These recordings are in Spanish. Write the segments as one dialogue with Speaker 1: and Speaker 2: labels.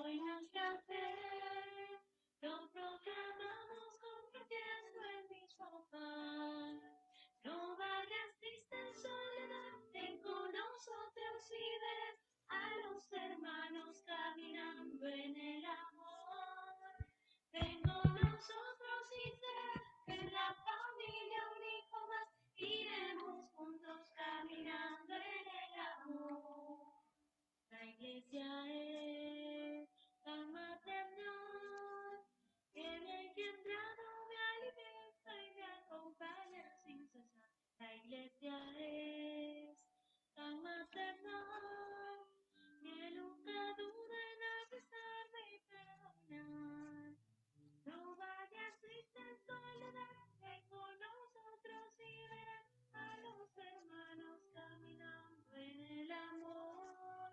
Speaker 1: hoy nuestra fe lo proclamamos compartiendo el mismo pan. No vayas triste en soledad, ven con nosotros y verás a los hermanos caminando en el amor. Ven con nosotros y serás en la familia un hijo más, iremos juntos caminando en el amor. La iglesia es tan maternal, que bien que entrado me alimenta y me acompaña sin cesar. La iglesia es tan maternal, que nunca duda en abrazarme y perdonar. No vayas triste en soledad, ven con nosotros y verás a los hermanos caminando en el amor.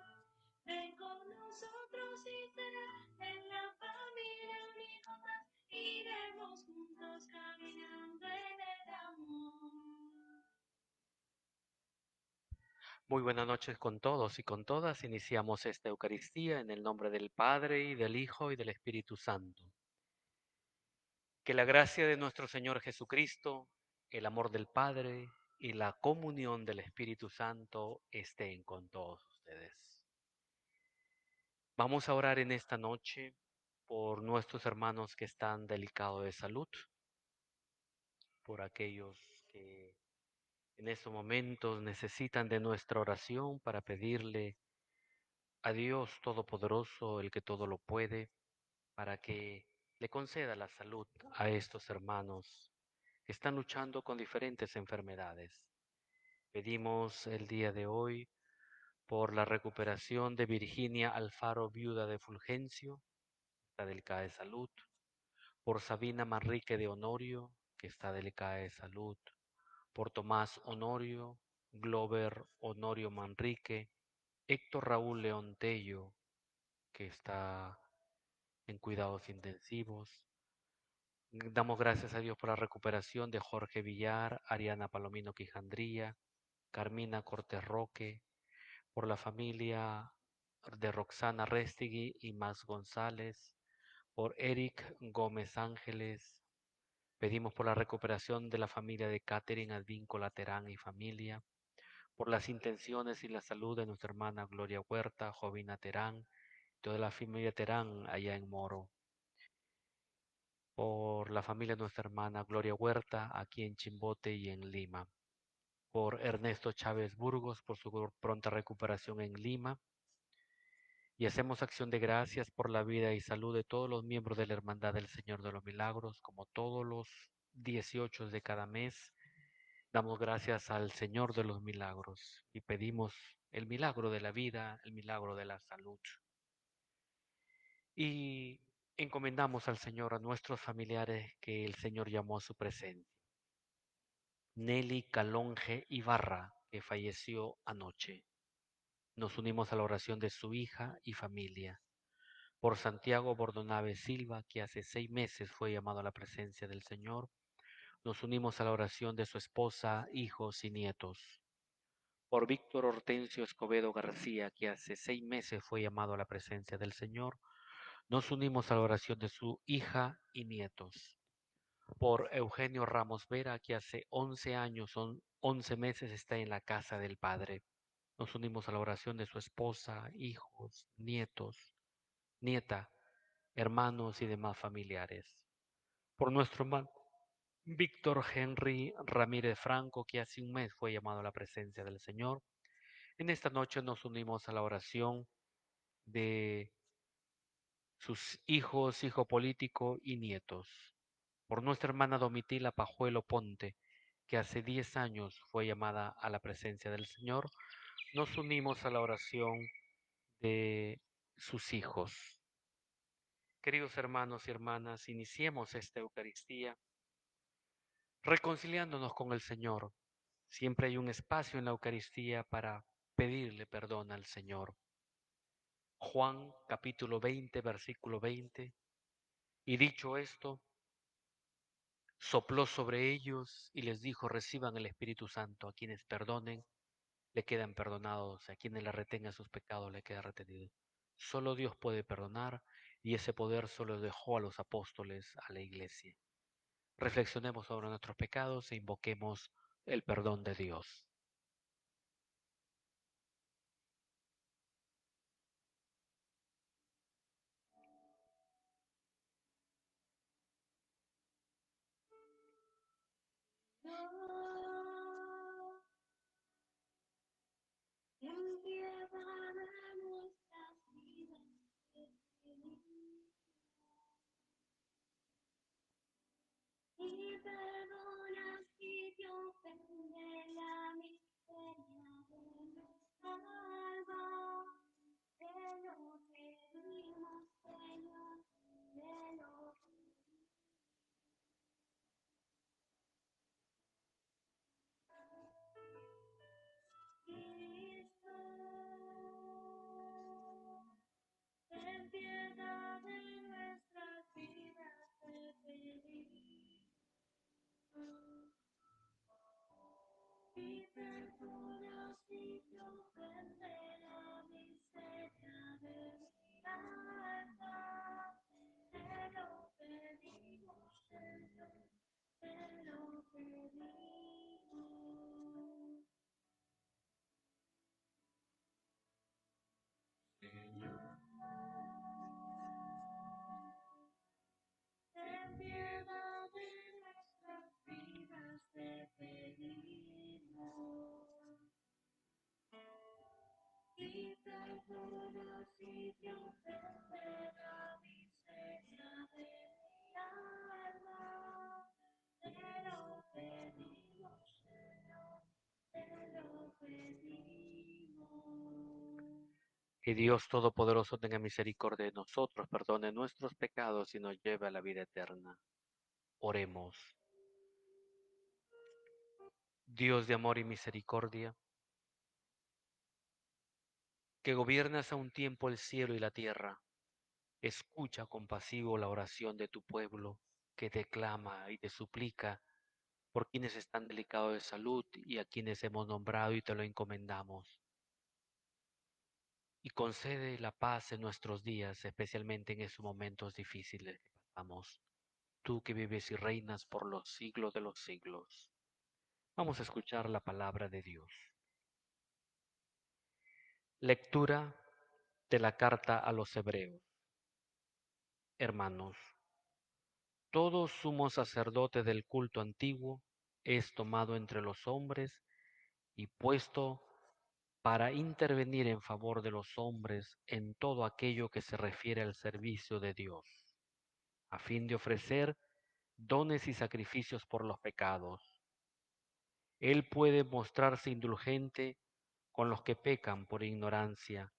Speaker 1: Ven con nosotros y será en la familia un hijo más, iremos juntos caminando en el amor.
Speaker 2: Muy buenas noches con todos y con todas. Iniciamos esta Eucaristía en el nombre del Padre y del Hijo y del Espíritu Santo. Que la gracia de nuestro Señor Jesucristo, el amor del Padre y la comunión del Espíritu Santo estén con todos ustedes. Vamos a orar en esta noche por nuestros hermanos que están delicados de salud, por aquellos que en estos momentos necesitan de nuestra oración para pedirle a Dios Todopoderoso, el que todo lo puede, para que le conceda la salud a estos hermanos que están luchando con diferentes enfermedades. Pedimos el día de hoy por la recuperación de Virginia Alfaro, viuda de Fulgencio, que está delicada de salud, por Sabina Manrique de Honorio, que está delicada de salud, por Tomás Honorio, Glover Honorio Manrique, Héctor Raúl León Tello, que está en cuidados intensivos. Damos gracias a Dios por la recuperación de Jorge Villar, Ariana Palomino Quijandría, Carmina Cortés Roque, por la familia de Roxana Restigui y Max González, por Eric Gómez Ángeles. Pedimos por la recuperación de la familia de Catherine Advíncola Terán y familia, por las intenciones y la salud de nuestra hermana Gloria Huerta, Jovina Terán, toda la familia Terán allá en Moro, por la familia de nuestra hermana Gloria Huerta, aquí en Chimbote y en Lima, por Ernesto Chávez Burgos, por su pronta recuperación en Lima, y hacemos acción de gracias por la vida y salud de todos los miembros de la Hermandad del Señor de los Milagros, como todos los 18 de cada mes. Damos gracias al Señor de los Milagros y pedimos el milagro de la vida, el milagro de la salud. Y encomendamos al Señor a nuestros familiares que el Señor llamó a su presencia. Nelly Calonge Ibarra, que falleció anoche. Nos unimos a la oración de su hija y familia. Por Santiago Bordonave Silva, que hace 6 meses fue llamado a la presencia del Señor. Nos unimos a la oración de su esposa, hijos y nietos. Por Víctor Hortensio Escobedo García, que hace 6 meses fue llamado a la presencia del Señor. Nos unimos a la oración de su hija y nietos. Por Eugenio Ramos Vera, que hace 11 años, 11 meses está en la casa del Padre. Nos unimos a la oración de su esposa, hijos, nietos, nieta, hermanos y demás familiares. Por nuestro hermano Víctor Henry Ramírez Franco, que hace un mes fue llamado a la presencia del Señor. En esta noche nos unimos a la oración de sus hijos, hijo político y nietos. Por nuestra hermana Domitila Pajuelo Ponte, que hace 10 años fue llamada a la presencia del Señor, nos unimos a la oración de sus hijos. Queridos hermanos y hermanas, iniciemos esta Eucaristía reconciliándonos con el Señor. Siempre hay un espacio en la Eucaristía para pedirle perdón al Señor. Juan capítulo 20, versículo 20. Y dicho esto, sopló sobre ellos y les dijo, reciban el Espíritu Santo. A quienes perdonen, le quedan perdonados. A quienes le retengan sus pecados, le queda retenido. Solo Dios puede perdonar y ese poder solo dejó a los apóstoles, a la iglesia. Reflexionemos sobre nuestros pecados e invoquemos el perdón de Dios.
Speaker 1: No, en piedad de nuestras vidas, y perdona si te ofende la miseria de nuestra alma. Te lo pedimos, Señor, te lo Cristo. Ten piedad de nuestras vidas, te pedimos. Y perdona si te ofende la miseria de mi alma. Te lo pedimos, Señor, te lo pedimos. Ten piedad de nuestras vidas, te pedimos. Y perdona si te ofende la miseria de mi alma. Te lo pedimos, Señor, te lo pedimos.
Speaker 2: Que Dios Todopoderoso tenga misericordia de nosotros, perdone nuestros pecados y nos lleve a la vida eterna. Oremos. Dios de amor y misericordia, que gobiernas a un tiempo el cielo y la tierra, escucha compasivo la oración de tu pueblo, que te clama y te suplica por quienes están delicados de salud y a quienes hemos nombrado y te lo encomendamos. Y concede la paz en nuestros días, especialmente en esos momentos difíciles que pasamos. Tú que vives y reinas por los siglos de los siglos. Vamos a escuchar la palabra de Dios. Lectura de la carta a los Hebreos. Hermanos, todo sumo sacerdote del culto antiguo es tomado entre los hombres y puesto para intervenir en favor de los hombres en todo aquello que se refiere al servicio de Dios, a fin de ofrecer dones y sacrificios por los pecados. Él puede mostrarse indulgente con los que pecan por ignorancia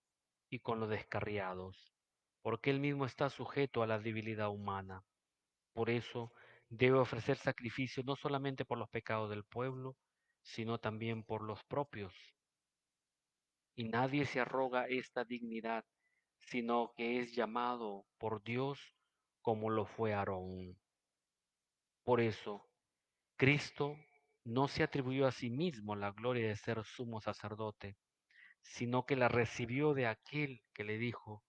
Speaker 2: y con los descarriados, porque él mismo está sujeto a la debilidad humana. Por eso debe ofrecer sacrificio no solamente por los pecados del pueblo, sino también por los propios. Y nadie se arroga esta dignidad, sino que es llamado por Dios como lo fue Aarón. Por eso, Cristo no se atribuyó a sí mismo la gloria de ser sumo sacerdote, sino que la recibió de aquel que le dijo,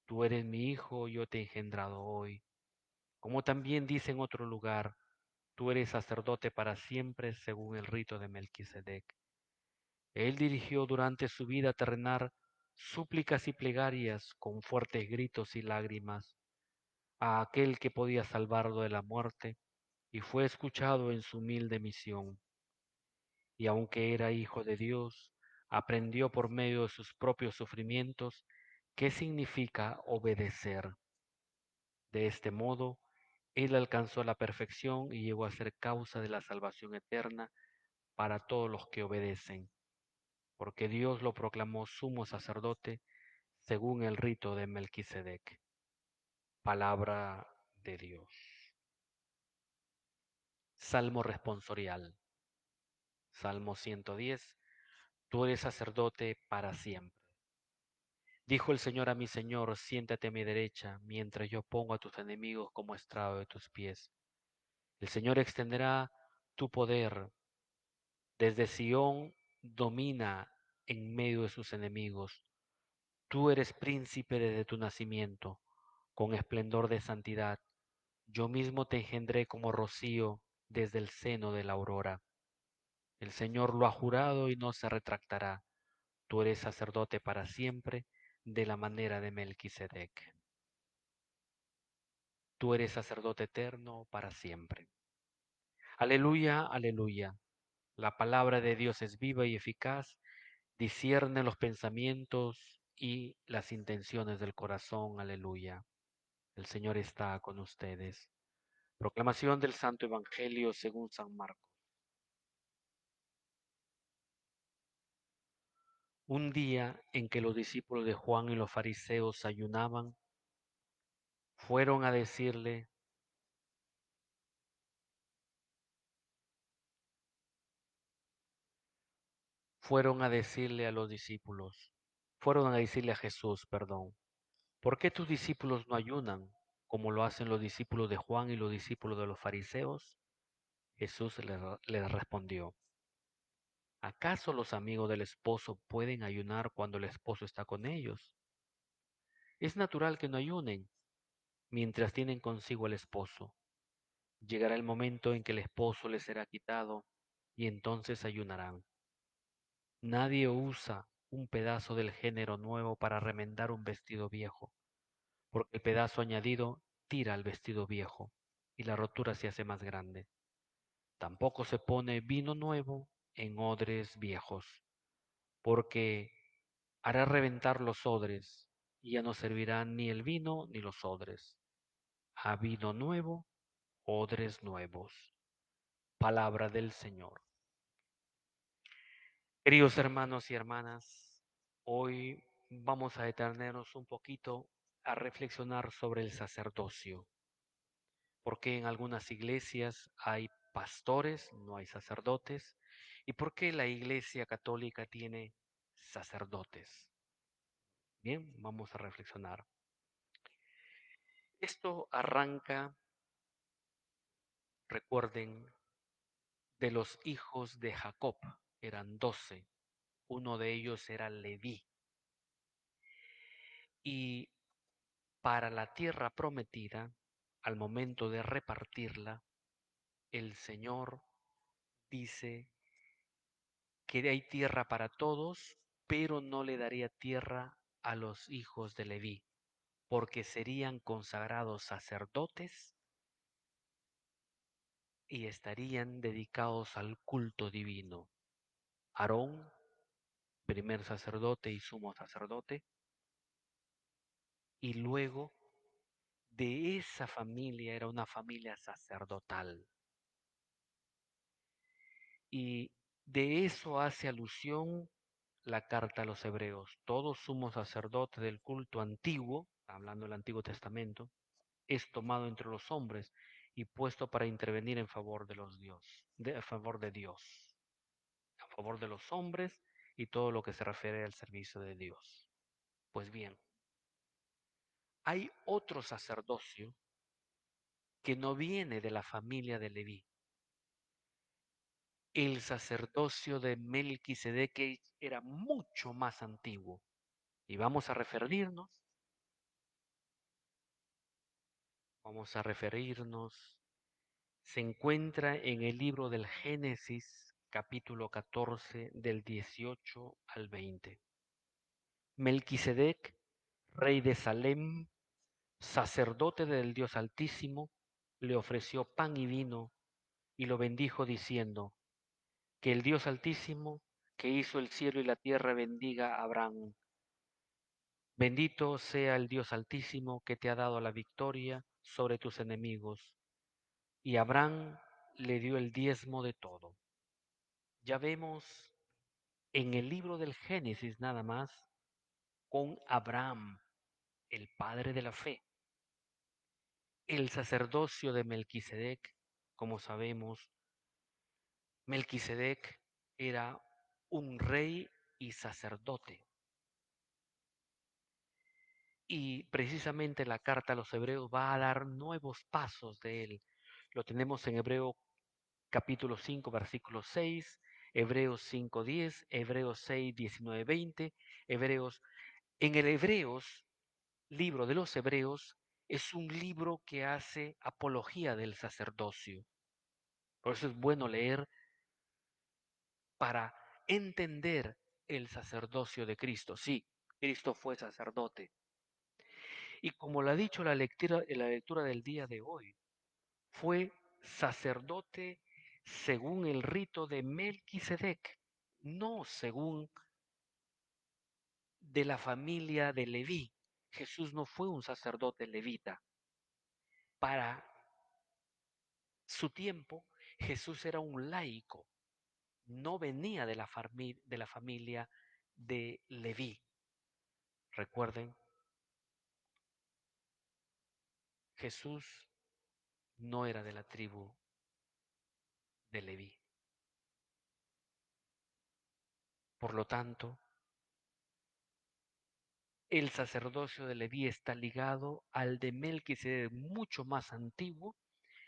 Speaker 2: tú eres mi hijo, yo te he engendrado hoy. Como también dice en otro lugar, tú eres sacerdote para siempre según el rito de Melquisedec. Él dirigió durante su vida terrenal súplicas y plegarias con fuertes gritos y lágrimas a aquel que podía salvarlo de la muerte y fue escuchado en su humilde misión. Y aunque era hijo de Dios, aprendió por medio de sus propios sufrimientos qué significa obedecer. De este modo, él alcanzó la perfección y llegó a ser causa de la salvación eterna para todos los que obedecen, porque Dios lo proclamó sumo sacerdote según el rito de Melquisedec. Palabra de Dios. Salmo responsorial. Salmo 110. Tú eres sacerdote para siempre. Dijo el Señor a mi Señor, siéntate a mi derecha, mientras yo pongo a tus enemigos como estrado de tus pies. El Señor extenderá tu poder. Desde Sión domina en medio de sus enemigos. Tú eres príncipe desde tu nacimiento, con esplendor de santidad. Yo mismo te engendré como rocío desde el seno de la aurora. El Señor lo ha jurado y no se retractará. Tú eres sacerdote para siempre, de la manera de Melquisedec. Tú eres sacerdote eterno para siempre. Aleluya, aleluya. La palabra de Dios es viva y eficaz, discierne los pensamientos y las intenciones del corazón. Aleluya. El Señor está con ustedes. Proclamación del Santo Evangelio según San Marcos. Un día en que los discípulos de Juan y los fariseos ayunaban, fueron a decirle, fueron a decirle a los discípulos, fueron a decirle a Jesús, perdón, ¿por qué tus discípulos no ayunan como lo hacen los discípulos de Juan y los discípulos de los fariseos? Jesús les respondió, ¿acaso los amigos del esposo pueden ayunar cuando el esposo está con ellos? Es natural que no ayunen mientras tienen consigo al esposo. Llegará el momento en que el esposo les será quitado y entonces ayunarán. Nadie usa un pedazo del género nuevo para remendar un vestido viejo, porque el pedazo añadido tira al vestido viejo y la rotura se hace más grande. Tampoco se pone vino nuevo en odres viejos, porque hará reventar los odres y ya no servirán ni el vino ni los odres. A vino nuevo, odres nuevos. Palabra del Señor. Queridos hermanos y hermanas, hoy vamos a detenernos un poquito a reflexionar sobre el sacerdocio. ¿Por qué en algunas iglesias hay pastores, no hay sacerdotes? ¿Y por qué la Iglesia Católica tiene sacerdotes? Bien, vamos a reflexionar. Esto arranca, recuerden, de los hijos de Jacob. Eran 12. Uno de ellos era Leví. Y para la tierra prometida, al momento de repartirla, el Señor dice que hay tierra para todos, pero no le daría tierra a los hijos de Leví, porque serían consagrados sacerdotes y estarían dedicados al culto divino. Aarón, primer sacerdote y sumo sacerdote, y luego de esa familia era una familia sacerdotal. Y de eso hace alusión la carta a los hebreos. Todo sumo sacerdote del culto antiguo, hablando del Antiguo Testamento, es tomado entre los hombres y puesto para intervenir en favor de los Dios, a favor de Dios, a favor de los hombres y todo lo que se refiere al servicio de Dios. Pues bien, hay otro sacerdocio que no viene de la familia de Leví. El sacerdocio de Melquisedec era mucho más antiguo. Y vamos a referirnos, se encuentra en el libro del Génesis, capítulo 14, del 18 al 20. Melquisedec, rey de Salem, sacerdote del Dios Altísimo, le ofreció pan y vino y lo bendijo diciendo, que el Dios Altísimo, que hizo el cielo y la tierra, bendiga a Abraham. Bendito sea el Dios Altísimo que te ha dado la victoria sobre tus enemigos. Y Abraham le dio el diezmo de todo. Ya vemos en el libro del Génesis nada más con Abraham, el padre de la fe. El sacerdocio de Melquisedec, como sabemos, Melquisedec era un rey y sacerdote. Y precisamente la carta a los hebreos va a dar nuevos pasos de él. Lo tenemos en Hebreo capítulo 5, versículo 6, Hebreos 5:10, Hebreos 6, 19, 20, Hebreos En el Hebreos, libro de los Hebreos, es un libro que hace apología del sacerdocio. Por eso es bueno leer para entender el sacerdocio de Cristo. Sí, Cristo fue sacerdote. Y como lo ha dicho la lectura del día de hoy, fue sacerdote según el rito de Melquisedec, no según de la familia de Leví. Jesús no fue un sacerdote levita. Para su tiempo, Jesús era un laico, no venía de la familia de Leví. Recuerden, Jesús no era de la tribu de Leví. Por lo tanto, el sacerdocio de Leví está ligado al de Melquisedec, mucho más antiguo,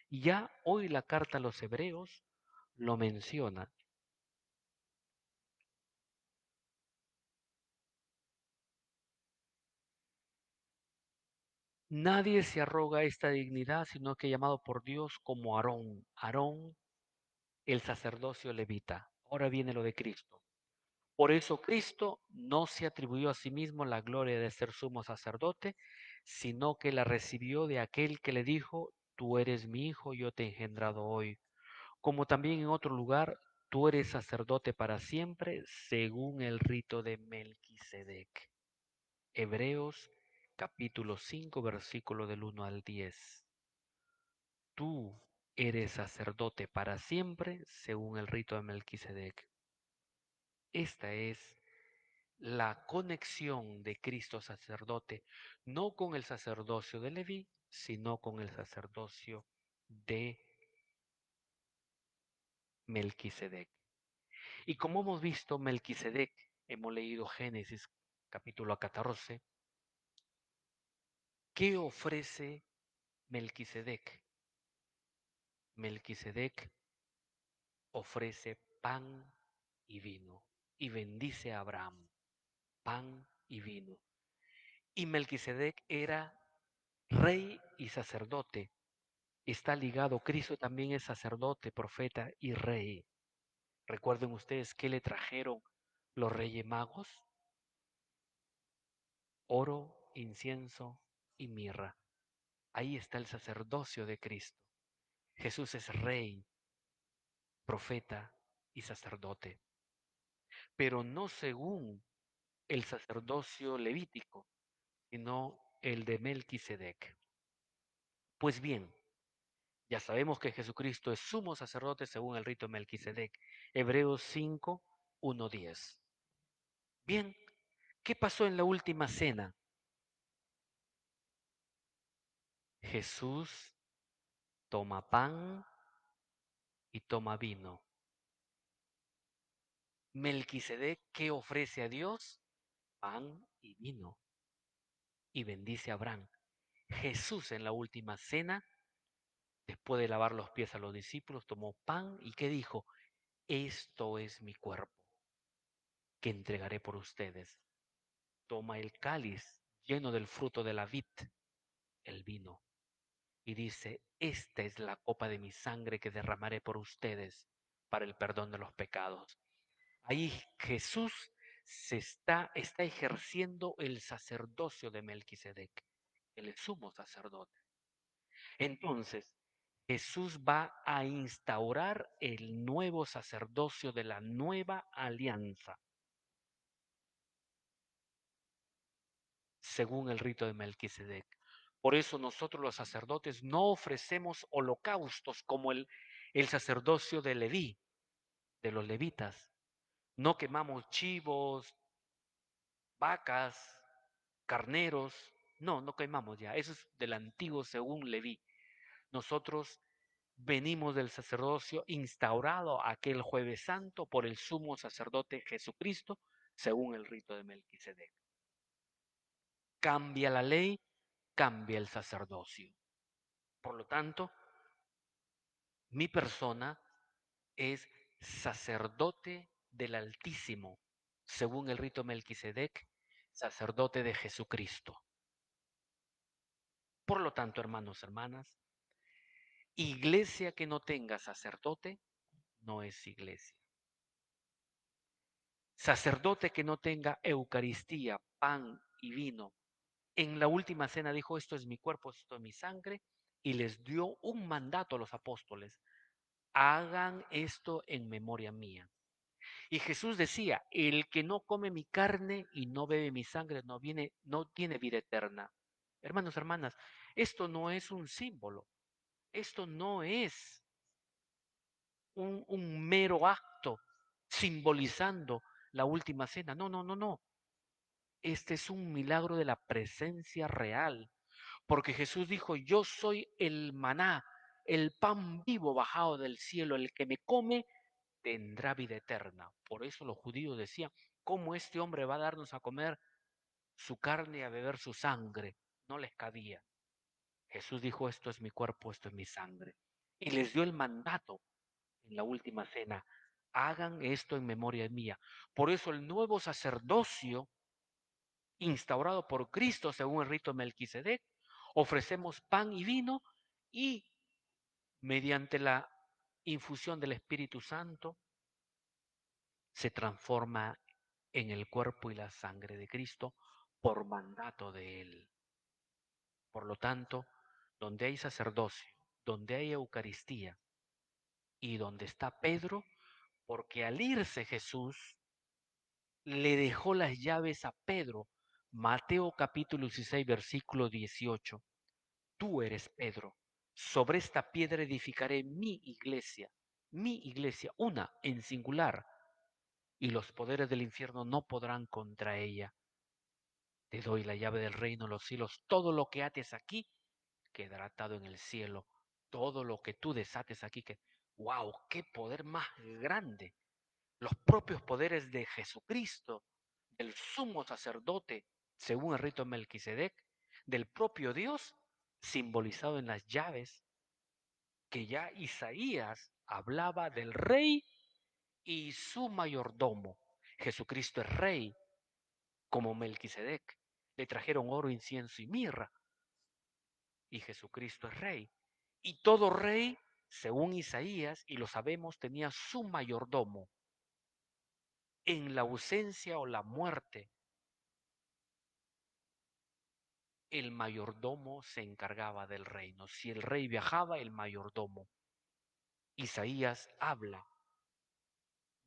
Speaker 2: y ya hoy la carta a los hebreos lo menciona. Nadie se arroga esta dignidad, sino que llamado por Dios como Aarón. Aarón, el sacerdocio levita. Ahora viene lo de Cristo. Por eso Cristo no se atribuyó a sí mismo la gloria de ser sumo sacerdote, sino que la recibió de aquel que le dijo, tú eres mi hijo, yo te he engendrado hoy. Como también en otro lugar, tú eres sacerdote para siempre, según el rito de Melquisedec. Hebreos capítulo 5, versículo del 1 al 10. Tú eres sacerdote para siempre, según el rito de Melquisedec. Esta es la conexión de Cristo sacerdote, no con el sacerdocio de Leví, sino con el sacerdocio de Melquisedec. Y como hemos visto, Melquisedec, hemos leído Génesis capítulo 14, ¿qué ofrece Melquisedec? Melquisedec ofrece pan y vino y bendice a Abraham, pan y vino. Y Melquisedec era rey y sacerdote. Está ligado, Cristo también es sacerdote, profeta y rey. Recuerden ustedes que le trajeron los reyes magos, oro, incienso y mirra. Ahí está el sacerdocio de Cristo. Jesús es rey, profeta y sacerdote, pero no según el sacerdocio levítico, sino el de Melquisedec. Pues bien, ya sabemos que Jesucristo es sumo sacerdote según el rito de Melquisedec. Hebreos 5, 1, 10. Bien, ¿qué pasó en la última cena? Jesús toma pan y toma vino. Melquisedec, ¿qué ofrece a Dios? Pan y vino. Y bendice a Abraham. Jesús en la última cena, después de lavar los pies a los discípulos, tomó pan y ¿qué dijo? Esto es mi cuerpo que entregaré por ustedes. Toma el cáliz lleno del fruto de la vid, el vino, y dice, esta es la copa de mi sangre que derramaré por ustedes para el perdón de los pecados. Ahí Jesús está ejerciendo el sacerdocio de Melquisedec, el sumo sacerdote. Entonces, Jesús va a instaurar el nuevo sacerdocio de la nueva alianza, según el rito de Melquisedec. Por eso nosotros los sacerdotes no ofrecemos holocaustos como el sacerdocio de Leví, de los levitas. No quemamos chivos, vacas, carneros. No, no quemamos ya. Eso es del antiguo según Leví. Nosotros venimos del sacerdocio instaurado aquel jueves santo por el sumo sacerdote Jesucristo, según el rito de Melquisedec. Cambia la ley, cambia el sacerdocio. Por lo tanto, mi persona es sacerdote del Altísimo, según el rito Melquisedec, sacerdote de Jesucristo. Por lo tanto, hermanos, hermanas, iglesia que no tenga sacerdote no es iglesia. Sacerdote que no tenga Eucaristía, pan y vino. En la última cena dijo, esto es mi cuerpo, esto es mi sangre, y les dio un mandato a los apóstoles, hagan esto en memoria mía. Y Jesús decía, el que no come mi carne y no bebe mi sangre no tiene vida eterna. Hermanos, hermanas, esto no es un símbolo, esto no es un mero acto simbolizando la última cena. No, no, no, no. Este es un milagro de la presencia real, porque Jesús dijo, yo soy el maná, el pan vivo bajado del cielo, el que me come tendrá vida eterna. Por eso los judíos decían, ¿cómo este hombre va a darnos a comer su carne y a beber su sangre? No les cabía. Jesús dijo, esto es mi cuerpo, esto es mi sangre. Y les dio el mandato en la última cena, hagan esto en memoria mía. Por eso el nuevo sacerdocio instaurado por Cristo según el rito de Melquisedec, ofrecemos pan y vino y mediante la infusión del Espíritu Santo se transforma en el cuerpo y la sangre de Cristo por mandato de Él. Por lo tanto, donde hay sacerdocio, donde hay Eucaristía y donde está Pedro, porque al irse Jesús le dejó las llaves a Pedro. Mateo capítulo 16, versículo 18. Tú eres Pedro. Sobre esta piedra edificaré mi iglesia, una en singular, y los poderes del infierno no podrán contra ella. Te doy la llave del reino de los cielos. Todo lo que ates aquí quedará atado en el cielo. Todo lo que tú desates aquí, que, wow, qué poder más grande. Los propios poderes de Jesucristo, del sumo sacerdote, según el rito de Melquisedec, del propio Dios, simbolizado en las llaves, que ya Isaías hablaba del rey y su mayordomo. Jesucristo es rey, como Melquisedec. Le trajeron oro, incienso y mirra, y Jesucristo es rey. Y todo rey, según Isaías, y lo sabemos, tenía su mayordomo. En la ausencia o la muerte, el mayordomo se encargaba del reino. Si el rey viajaba, el mayordomo. Isaías habla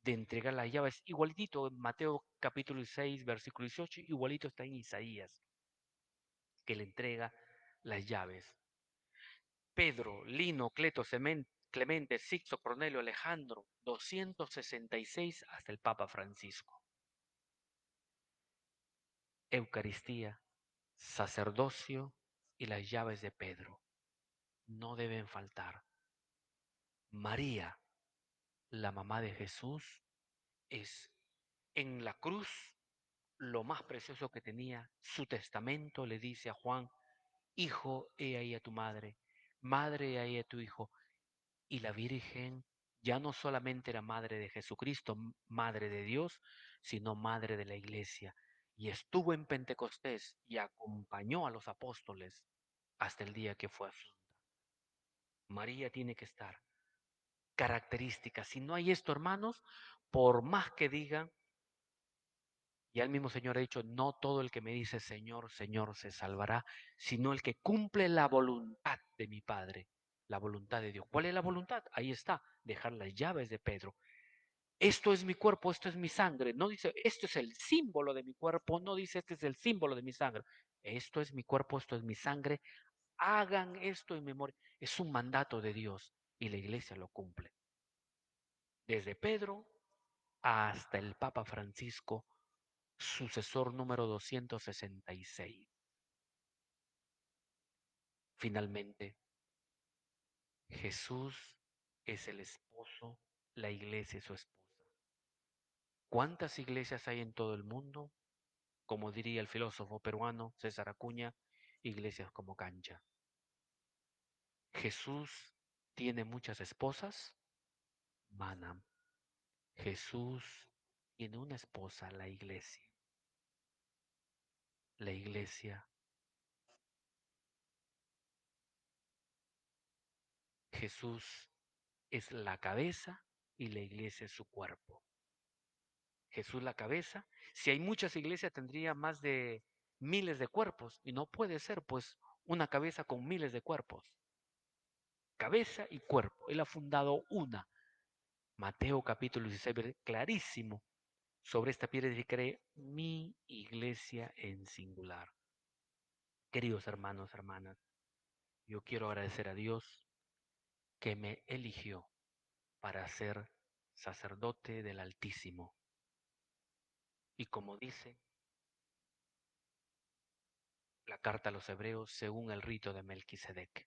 Speaker 2: de entregar las llaves, igualitito en Mateo capítulo 6, versículo 18, igualito está en Isaías, que le entrega las llaves. Pedro, Lino, Cleto, Clemente, Sixto, Cornelio, Alejandro, 266 hasta el Papa Francisco. Eucaristía, sacerdocio y las llaves de Pedro no deben faltar. María, la mamá de Jesús, es en la cruz lo más precioso que tenía. Su testamento le dice a Juan, hijo, he ahí a tu madre, madre, he ahí a tu hijo. Y la Virgen ya no solamente era madre de Jesucristo, madre de Dios, sino madre de la iglesia. Y estuvo en Pentecostés y acompañó a los apóstoles hasta el día que fue asunta. María tiene que estar. Características. Si no hay esto, hermanos, por más que digan, y el mismo Señor ha dicho, no todo el que me dice Señor, Señor se salvará, sino el que cumple la voluntad de mi Padre, la voluntad de Dios. ¿Cuál es la voluntad? Ahí está, dejar las llaves de Pedro. Esto es mi cuerpo, esto es mi sangre. No dice, esto es el símbolo de mi cuerpo, no dice, este es el símbolo de mi sangre. Esto es mi cuerpo, esto es mi sangre. Hagan esto en memoria. Es un mandato de Dios y la iglesia lo cumple. Desde Pedro hasta el Papa Francisco, sucesor número 266. Finalmente, Jesús es el esposo, la iglesia es su esposa. ¿Cuántas iglesias hay en todo el mundo? Como diría el filósofo peruano César Acuña, iglesias como cancha. Jesús tiene muchas esposas, Manam. Jesús tiene una esposa, la iglesia. la iglesia. Jesús es la cabeza y la iglesia es su cuerpo. Jesús la cabeza. Si hay muchas iglesias tendría más de miles de cuerpos y no puede ser pues una cabeza con miles de cuerpos. Cabeza y cuerpo. Él ha fundado una. Mateo capítulo 16, clarísimo. Sobre esta piedra edificaré mi iglesia en singular. Queridos hermanos, hermanas, yo quiero agradecer a Dios que me eligió para ser sacerdote del Altísimo. Y como dice la carta a los hebreos, según el rito de Melquisedec,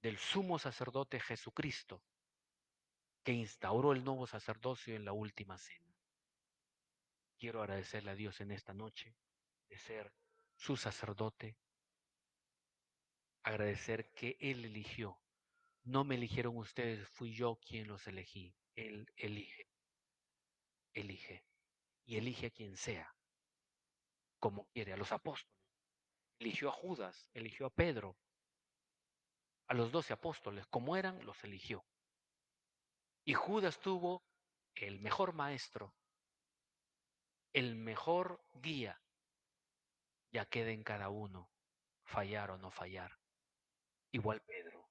Speaker 2: del sumo sacerdote Jesucristo, que instauró el nuevo sacerdocio en la última cena. Quiero agradecerle a Dios en esta noche de ser su sacerdote, agradecer que Él eligió. No me eligieron ustedes, fui yo quien los elegí. Él elige, elige. Y elige a quien sea, como quiere, a los apóstoles. Eligió a Judas, eligió a Pedro, a los 12 apóstoles, como eran, los eligió. Y Judas tuvo el mejor maestro, el mejor guía. Ya queda en cada uno fallar o no fallar. Igual Pedro.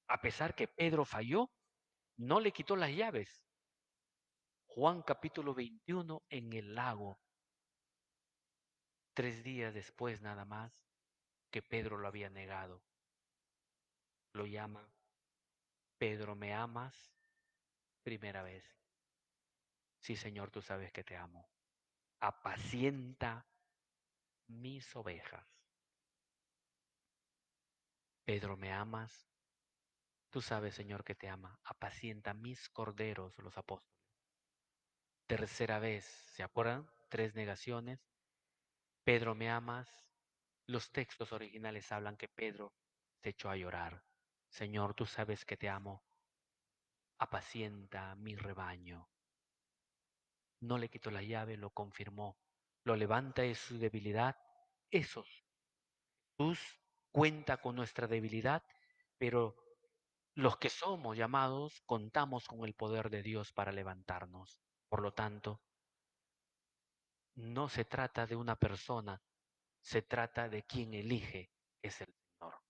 Speaker 2: A pesar que Pedro falló, no le quitó las llaves. Juan capítulo 21 en el lago, 3 días después nada más que Pedro lo había negado. Lo llama, Pedro, ¿me amas? Primera vez. Sí, Señor, tú sabes que te amo. Apacienta mis ovejas. Pedro, ¿me amas? Tú sabes, Señor, que te ama. Apacienta mis corderos, los apóstoles. Tercera vez, ¿se acuerdan? 3 negaciones. Pedro, ¿me amas? Los textos originales hablan que Pedro se echó a llorar. Señor, tú sabes que te amo. Apacienta mi rebaño. No le quitó la llave, lo confirmó. Lo levanta de su debilidad. Eso, Jesús cuenta con nuestra debilidad, pero los que somos llamados contamos con el poder de Dios para levantarnos. Por lo tanto, no se trata de una persona, se trata de quien elige, es el Señor.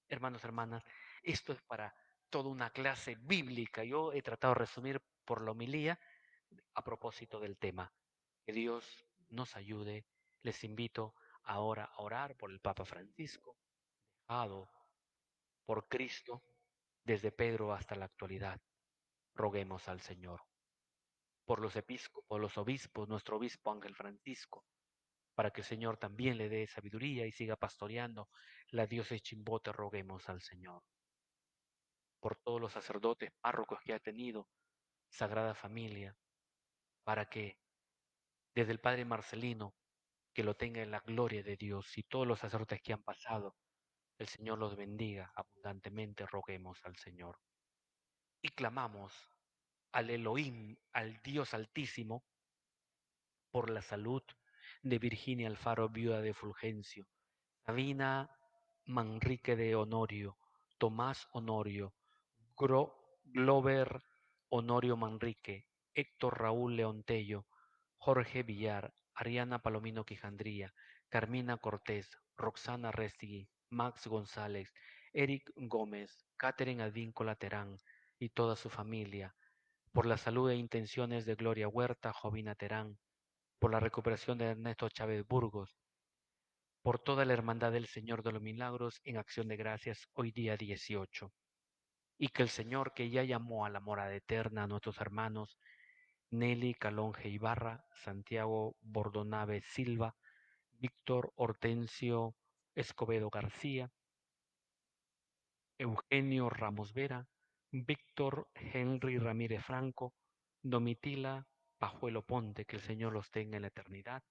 Speaker 2: Hermanos, hermanas, esto es para toda una clase bíblica. Yo he tratado de resumir por la homilía a propósito del tema. Que Dios nos ayude. Les invito ahora a orar por el Papa Francisco, dejado por Cristo desde Pedro hasta la actualidad. Roguemos al Señor. Por los episcopos, los obispos, nuestro obispo Ángel Francisco, para que el Señor también le dé sabiduría y siga pastoreando la diócesis Chimbote, roguemos al Señor. Por todos los sacerdotes, párrocos que ha tenido, Sagrada Familia, para que desde el Padre Marcelino, que lo tenga en la gloria de Dios, y todos los sacerdotes que han pasado, el Señor los bendiga abundantemente, roguemos al Señor. Y clamamos al Elohim, al Dios Altísimo, por la salud de Virginia Alfaro, viuda de Fulgencio, Sabina Manrique de Honorio, Tomás Honorio, Glover Honorio Manrique, Héctor Raúl Leontello, Jorge Villar, Ariana Palomino Quijandría, Carmina Cortés, Roxana Restigui, Max González, Eric Gómez, Catherine Advíncula Terán y toda su familia, por la salud e intenciones de Gloria Huerta, Jovina Terán, por la recuperación de Ernesto Chávez Burgos, por toda la hermandad del Señor de los Milagros en acción de gracias hoy día 18. Y que el Señor que ya llamó a la morada eterna a nuestros hermanos Nelly Calonge Ibarra, Santiago Bordonave Silva, Víctor Hortensio Escobedo García, Eugenio Ramos Vera, Víctor Henry Ramírez Franco, Domitila Pajuelo Ponte, que el Señor los tenga en la eternidad,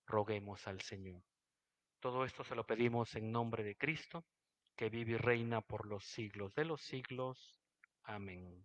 Speaker 2: roguemos al Señor. Todo esto se lo pedimos en nombre de Cristo, que vive y reina por los siglos de los siglos. Amén.